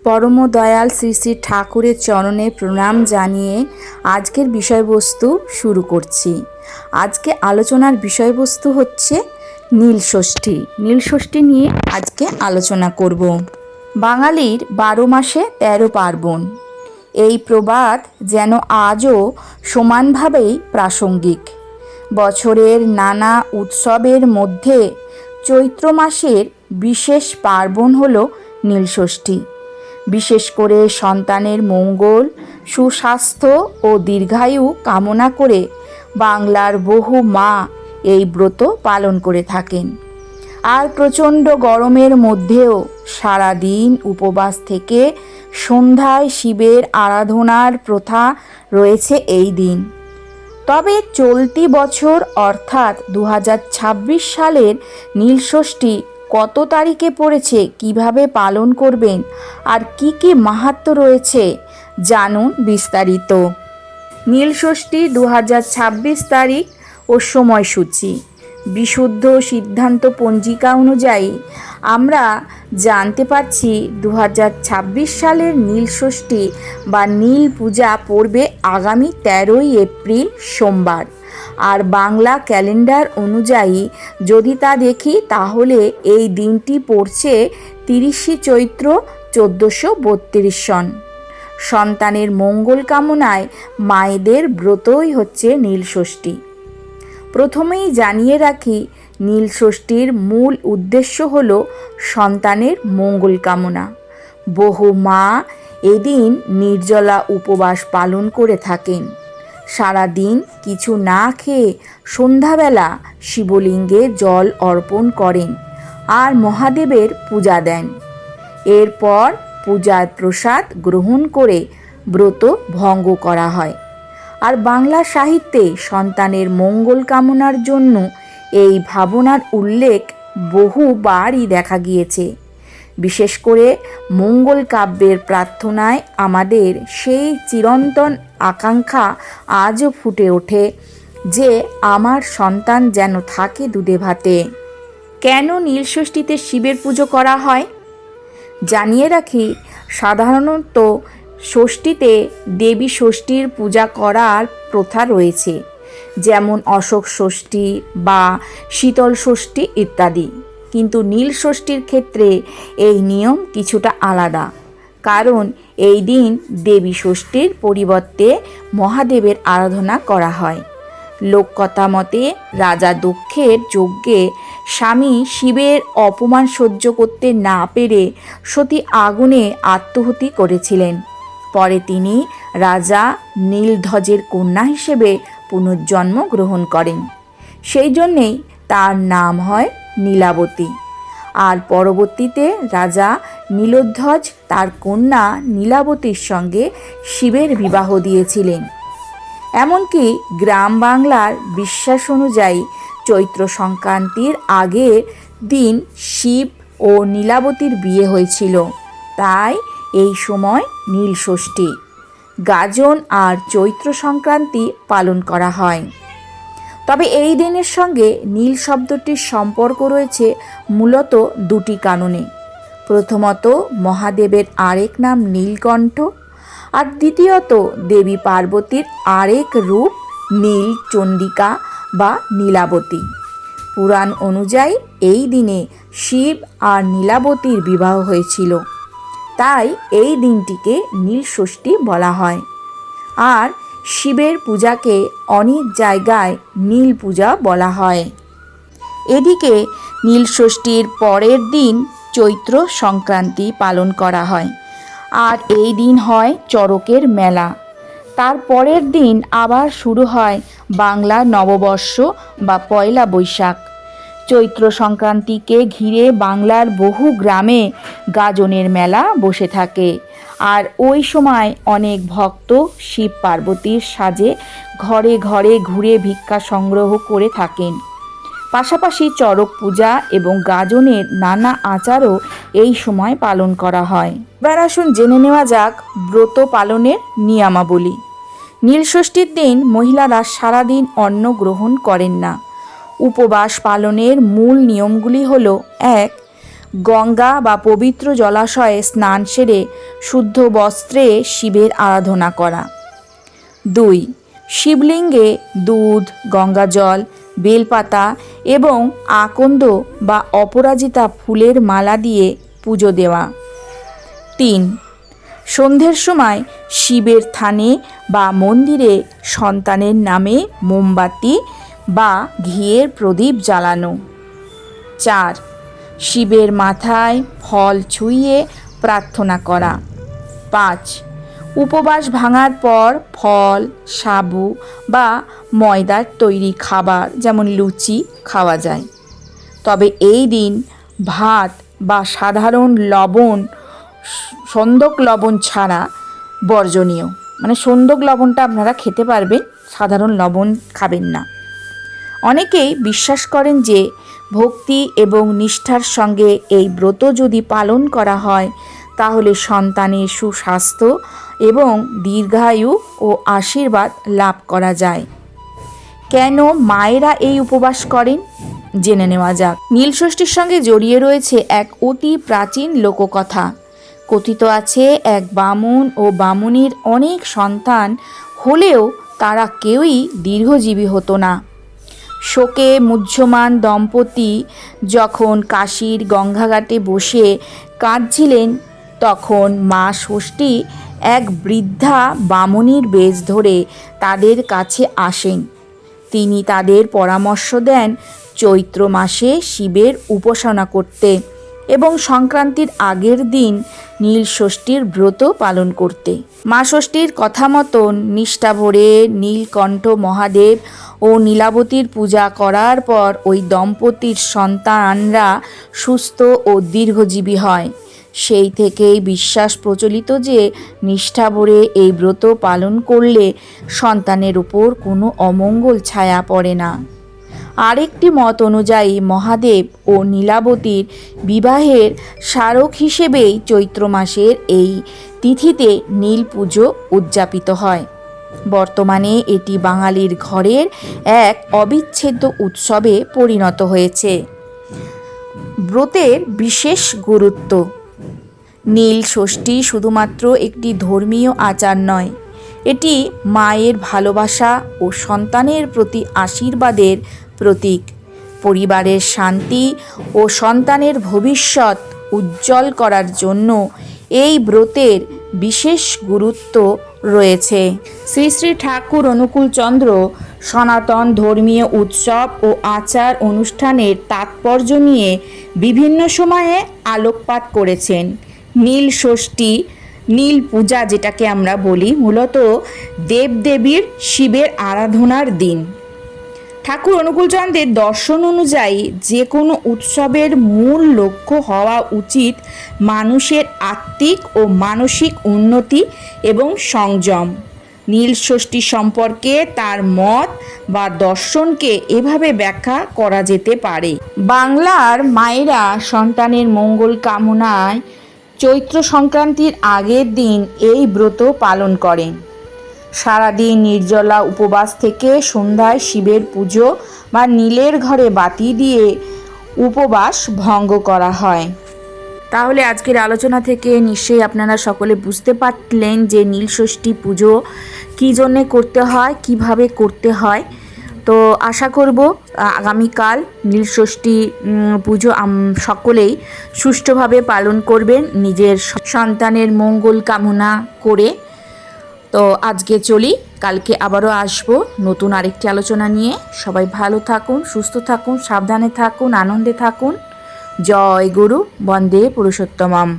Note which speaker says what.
Speaker 1: পরম দয়াল শ্রী শ্রী ঠাকুরের চরণে প্রণাম জানিয়ে আজকের বিষয়বস্তু শুরু করছি। আজকে আলোচনার বিষয়বস্তু হচ্ছে নীলষষ্ঠী। নীলষষ্ঠী নিয়ে আজকে আলোচনা করব। বাঙালির 12 মাসে 13 পার্বণ, এই প্রবাদ যেন আজও সমানভাবেই প্রাসঙ্গিক। বছরের নানা উৎসবের মধ্যে চৈত্র মাসের বিশেষ পার্বণ হল নীলষষ্ঠী। বিশেষ করে সন্তানের মঙ্গল, সুস্বাস্থ্য ও দীর্ঘায়ু কামনা করে বাংলার বহু মা এই ব্রত পালন করে থাকেন। আর প্রচণ্ড গরমের মধ্যেও সারা দিন উপবাস থেকে সন্ধ্যায় শিবের আরাধনার প্রথা রয়েছে এই দিন। তবে চলতি বছর অর্থাৎ 2026 সালের নীলষষ্ঠী কত তারিখে পড়েছে, কিভাবে পালন করবেন আর কি কি মাহাত্ম্য রয়েছে জানুন বিস্তারিত। নীলষষ্ঠী 2026 তারিখ ও সময়সূচি। বিশুদ্ধ সিদ্ধান্ত পঞ্জিকা অনুযায়ী আমরা জানতে পারছি 2026 সালের নীলষষ্ঠী বা নীল পূজা পড়বে আগামী 13ই এপ্রিল সোমবার। আর বাংলা ক্যালেন্ডার অনুযায়ী যদি তা দেখি তাহলে এই দিনটি পড়ছে 30শে চৈত্র 1432 সন। সন্তানের মঙ্গল কামনায় মায়েদের ব্রতই হচ্ছে নীলষষ্ঠী। প্রথমেই জানিয়ে রাখি, নীলষষ্ঠীর মূল উদ্দেশ্য হল সন্তানের মঙ্গল কামনা। বহু মা এদিন নির্জলা উপবাস পালন করে থাকেন। সারা দিন কিছু না খেয়ে সন্ধ্যাবেলা শিবলিঙ্গে জল অর্পণ করেন আর মহাদেবের পূজা দেন। এরপর পূজার প্রসাদ গ্রহণ করে ব্রত ভঙ্গ করা হয়। আর বাংলা সাহিত্যে সন্তানের মঙ্গল কামনার জন্য এই ভাবনার উল্লেখ বহুবারই দেখা গিয়েছে। বিশেষ করে মঙ্গল কাব্যের প্রার্থনায় আমাদের সেই চিরন্তন আকাঙ্ক্ষা আজও ফুটে ওঠে যে আমার সন্তান যেন থাকে দুধে ভাতে। কেন নীলষষ্ঠীতে শিবের পুজো করা হয় জানিয়ে রাখি, সাধারণত ষষ্ঠীতে দেবী ষষ্ঠীর পূজা করার প্রথা রয়েছে, যেমন অশোক ষষ্ঠী বা শীতল ষষ্ঠী ইত্যাদি। কিন্তু নীলষষ্ঠীর ক্ষেত্রে এই নিয়ম কিছুটা আলাদা, কারণ এই দিন দেবী ষষ্ঠীর পরিবর্তে মহাদেবের আরাধনা করা হয়। লোককথা মতে রাজা দক্ষের যজ্ঞে স্বামী শিবের অপমান সহ্য করতে না পেরে সতী আগুনে আত্মাহুতি করেছিলেন। পরে তিনি রাজা নীলধ্বজের কন্যা হিসেবে পুনর্জন্ম গ্রহণ করেন। সেই জন্যেই তার নাম হয় নীলাবতী। আর পরবর্তীতে রাজা নীলধ্বজ তার কন্যা নীলাবতীর সঙ্গে শিবের বিবাহ দিয়েছিলেন। এমনকি গ্রাম বাংলার বিশ্বাস অনুযায়ী চৈত্র সংক্রান্তির আগের দিন শিব ও নীলাবতীর বিয়ে হয়েছিল, তাই এই সময় নীলষষ্ঠী, গাজন আর চৈত্র সংক্রান্তি পালন করা হয়। তবে এই দিনের সঙ্গে নীল শব্দটির সম্পর্ক রয়েছে মূলত দুটি কারণে। প্রথমত, মহাদেবের আরেক নাম নীলকণ্ঠ, আর দ্বিতীয়ত দেবী পার্বতীর আরেক রূপ নীল চণ্ডিকা বা নীলাবতী। পুরাণ অনুযায়ী এই দিনে শিব আর নীলাবতীর বিবাহ হয়েছিল, তাই এই দিনটিকে নীলষষ্ঠী বলা হয়। আর শিবের পূজাকে অনেক জায়গায় নীল পূজা বলা হয়। এদিকে নীলষষ্ঠীর পরের দিন চৈত্র সংক্রান্তি পালন করা হয়, আর এই দিন হয় চড়কের মেলা। তার পরের দিন আবার শুরু হয় বাংলা নববর্ষ বা পয়লা বৈশাখ। চৈত্র সংক্রান্তিকে ঘিরে বাংলার বহু গ্রামে গাজনের মেলা বসে থাকে, আর ওই সময় অনেক ভক্ত শিব পার্বতীর সাজে ঘরে ঘরে ঘুরে ভিক্ষা সংগ্রহ করে থাকেন। পাশাপাশি চড়ক পূজা এবং গাজনের নানা আচারও এই সময় পালন করা হয়। এবার আসুন জেনে নেওয়া যাক ব্রত পালনের নিয়মাবলী। নীলষষ্ঠীর দিন মহিলারা সারাদিন অন্ন গ্রহণ করেন না। উপবাস পালনের মূল নিয়মগুলি হল: 1. গঙ্গা বা পবিত্র জলাশয়ে স্নান সেরে শুদ্ধ বস্ত্রে শিবের আরাধনা করা। 2. শিবলিঙ্গে দুধ, গঙ্গাজল, বেলপাতা এবং আকন্দ বা অপরাজিতা ফুলের মালা দিয়ে পুজো দেওয়া। 3. সন্ধ্যের সময় শিবের থানে বা মন্দিরে সন্তানের নামে মোমবাতি বা ঘিয়ের প্রদীপ জ্বালানো। 4. শিবের মাথায় ফল ছুঁয়ে প্রার্থনা করা। 5. উপবাস ভাঙার পর ফল, সাবু বা ময়দার তৈরি খাবার যেমন লুচি খাওয়া যায়। তবে এই দিন ভাত বা সাধারণ লবণ, সন্দক লবণ ছাড়া বর্জনীয়। মানে সন্দক লবণটা আপনারা খেতে পারবেন, সাধারণ লবণ খাবেন না। অনেকেই বিশ্বাস করেন যে ভক্তি এবং নিষ্ঠার সঙ্গে এই ব্রত যদি পালন করা হয় তাহলে সন্তানের সুস্বাস্থ্য এবং দীর্ঘায়ু ও আশীর্বাদ লাভ করা যায়। কেন মায়েরা এই উপবাস করেন জেনে নেওয়া যাক। নীলষষ্ঠীর সঙ্গে জড়িয়ে রয়েছে এক অতি প্রাচীন লোককথা। কথিত আছে এক বামুন ও বামুনির অনেক সন্তান হলেও তারা কেউই দীর্ঘজীবী হতো না। শোকে মুহ্যমান দম্পতি যখন কাশীর গঙ্গাঘাটে বসে কাঁদছিলেন তখন মা ষষ্ঠী এক বৃদ্ধা বামুনির বেশ ধরে তাদের কাছে আসেন। তিনি তাদের পরামর্শ দেন চৈত্র মাসে শিবের উপাসনা করতে এবং সংক্রান্তির আগের দিন নীলষষ্ঠীর ব্রত পালন করতে। মা ষষ্ঠীর কথা মতন নিষ্ঠা ভরে নীলকণ্ঠ মহাদেব ও নীলাবতীর পূজা করার পর ওই দম্পতির সন্তানরা সুস্থ ও দীর্ঘজীবী হয়। সেই থেকেই বিশ্বাস প্রচলিত যে নিষ্ঠা ভরে এই ব্রত পালন করলে সন্তানের উপর কোনো অমঙ্গল ছায়া পড়ে না। আরেকটি মত অনুযায়ী মহাদেব ও নীলাবতীর বিবাহের স্মারক হিসেবেই চৈত্র মাসের এই তিথিতে নীল পুজো উদযাপিত হয়। বর্তমানে এটি বাঙালির ঘরের এক অবিচ্ছেদ্য উৎসবে পরিণত হয়েছে। ব্রতের বিশেষ গুরুত্ব। নীল ষষ্ঠী শুধুমাত্র একটি ধর্মীয় আচার নয়, এটি মায়ের ভালোবাসা ও সন্তানের প্রতি আশীর্বাদের প্রতীক। পরিবারের শান্তি ও সন্তানের ভবিষ্যৎ উজ্জ্বল করার জন্য এই ব্রতের বিশেষ গুরুত্ব রয়েছে। শ্রী শ্রী ঠাকুর অনুকূলচন্দ্র সনাতন ধর্মীয় উৎসব ও আচার অনুষ্ঠানের তাৎপর্য নিয়ে বিভিন্ন সময়ে আলোকপাত করেছেন। নীল ষষ্ঠী, নীল পূজা যেটাকে আমরা বলি, মূলত দেবদেবীর শিবের আরাধনার দিন। ঠাকুর অনুকূলচন্দ্রের দর্শন অনুযায়ী যে কোনো উৎসবের মূল লক্ষ্য হওয়া উচিত মানুষের আত্মিক ও মানসিক উন্নতি এবং সংযম। নীল ষষ্ঠী সম্পর্কে তার মত বা দর্শনকে এভাবে ব্যাখ্যা করা যেতে পারে। বাংলার মায়েরা সন্তানের মঙ্গল কামনায় চৈত্র সংক্রান্তির আগের দিন এই ব্রত পালন করেন। সারাদিন নির্জলা উপবাস থেকে সন্ধ্যায় শিবের পুজো বা নীলের ঘরে বাতি দিয়ে উপবাস ভঙ্গ করা হয়। তাহলে আজকের আলোচনা থেকে নিশ্চয়ই আপনারা সকলে বুঝতে পারলেন যে নীলষষ্ঠী পুজো কী জন্যে করতে হয়, কিভাবে করতে হয়। তো আশা করব আগামীকাল নীলষষ্ঠী পুজো সকলেই সুষ্ঠুভাবে পালন করবেন নিজের সন্তানের মঙ্গল কামনা করে। তো আজকে চলি, কালকে আবারও আসবো নতুন আরেকটি আলোচনা নিয়ে। সবাই ভালো থাকুন, সুস্থ থাকুন, সাবধানে থাকুন, আনন্দে থাকুন। জয় গুরু, বন্দে পুরুষোত্তমম।